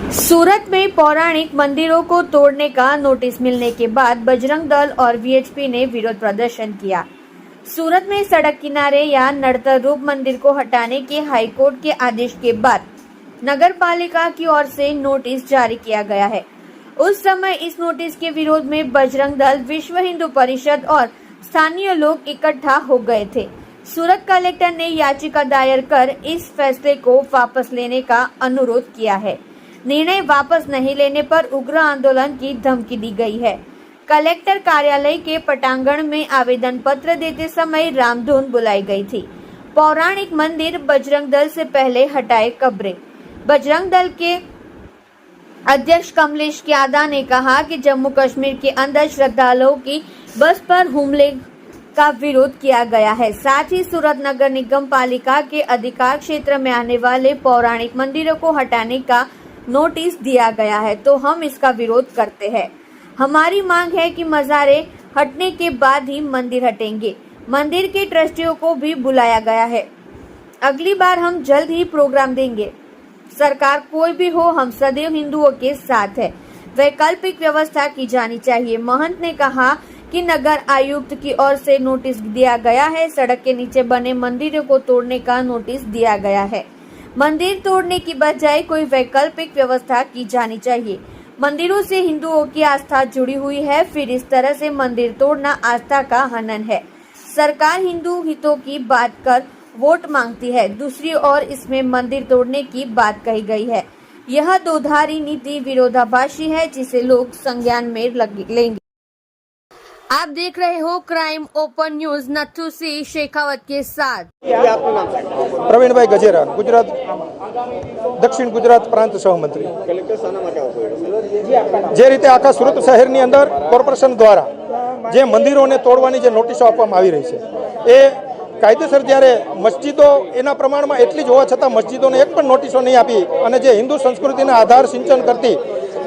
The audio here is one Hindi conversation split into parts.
सूरत में पौराणिक मंदिरों को तोड़ने का नोटिस मिलने के बाद बजरंग दल और वीएचपी ने विरोध प्रदर्शन किया। सूरत में सड़क किनारे या नड़तर रूप मंदिर को हटाने के हाईकोर्ट के आदेश के बाद नगर पालिका की ओर से नोटिस जारी किया गया है। उस समय इस नोटिस के विरोध में बजरंग दल, विश्व हिंदू परिषद और स्थानीय लोग इकट्ठा हो गए थे। सूरत कलेक्टर ने याचिका दायर कर इस फैसले को वापस लेने का अनुरोध किया है। निर्णय वापस नहीं लेने पर उग्र आंदोलन की धमकी दी गई है। कलेक्टर कार्यालय के पटांगण में आवेदन पत्र देते समय रामधुन बुलाई गई थी। पौराणिक मंदिर, बजरंग दल से पहले हटाए कब्रें। बजरंग दल के अध्यक्ष कमलेश यादव ने कहा कि जम्मू कश्मीर के अंदर श्रद्धालुओं की बस पर हमले का विरोध किया गया है। साथ ही सूरत नगर निगम पालिका के अधिकार क्षेत्र में आने वाले पौराणिक मंदिरों को हटाने का नोटिस दिया गया है, तो हम इसका विरोध करते हैं। हमारी मांग है कि मज़ारे हटने के बाद ही मंदिर हटेंगे। मंदिर के ट्रस्टियों को भी बुलाया गया है। अगली बार हम जल्द ही प्रोग्राम देंगे। सरकार कोई भी हो, हम सदैव हिंदुओं के साथ है। वैकल्पिक व्यवस्था की जानी चाहिए। महंत ने कहा कि नगर आयुक्त की ओर से नोटिस दिया गया है। सड़क के नीचे बने मंदिरों को तोड़ने का नोटिस दिया गया है। मंदिर तोड़ने की बजाय कोई वैकल्पिक व्यवस्था की जानी चाहिए। मंदिरों से हिंदुओं की आस्था जुड़ी हुई है, फिर इस तरह से मंदिर तोड़ना आस्था का हनन है। सरकार हिंदू हितों की बात कर वोट मांगती है, दूसरी ओर इसमें मंदिर तोड़ने की बात कही गई है। यह दोधारी नीति विरोधाभासी है, जिसे लोग संज्ञान में लेंगे। आप देख रहे हो crime open news, Nathu Singh Shekhawat के साथ। प्रवीण भाई गजेरा, गुजरात दक्षिण गुजरात प्रांत सहमंत्री। જે રીતે આખા સુરત શહેરની અંદર કોર્પોરેશન દ્વારા જે મંદિરોને તોડવાની જે નોટિસો આપવામાં આવી રહી છે, એ કાયદેસર જ્યારે મસ્જિદો એના પ્રમાણમાં એટલી જ હોવા છતાં મસ્જિદોને એક પણ નોટિસો નહીં આપી અને જે હિન્દુ સંસ્કૃતિના આધાર સિંચન કરતી,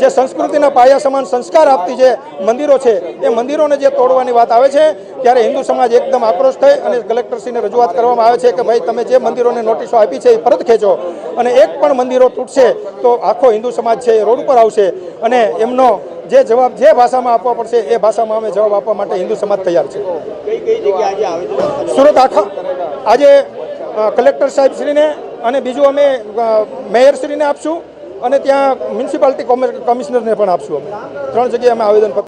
જે સંસ્કૃતિના પાયા સમાન સંસ્કાર આપતી જે મંદિરો છે, એ મંદિરોને જે તોડવાની વાત આવે છે ત્યારે હિન્દુ સમાજ એકદમ આક્રોશ થઈ અને કલેક્ટરશ્રીને રજૂઆત કરવામાં આવે છે કે ભાઈ તમે જે મંદિરોને નોટિસો આપી છે એ પરત ખેંચો, અને એક પણ મંદિરો તૂટશે તો આખો હિન્દુ સમાજ છે એ રોડ પર આવશે અને એમનો જે જવાબ જે ભાષામાં આપવા પડશે એ ભાષામાં અમે જવાબ આપવા માટે હિન્દુ સમાજ તૈયાર છે। સુરત આખા આજે કલેક્ટર સાહેબશ્રીને અને બીજું અમે મેયરશ્રીને આપશું અને ત્યાં મ્યુનિસિપાલિટી કમિશનરને પણ આપશું। અમે 3 જગ્યાએ અમે આવેદનપત્ર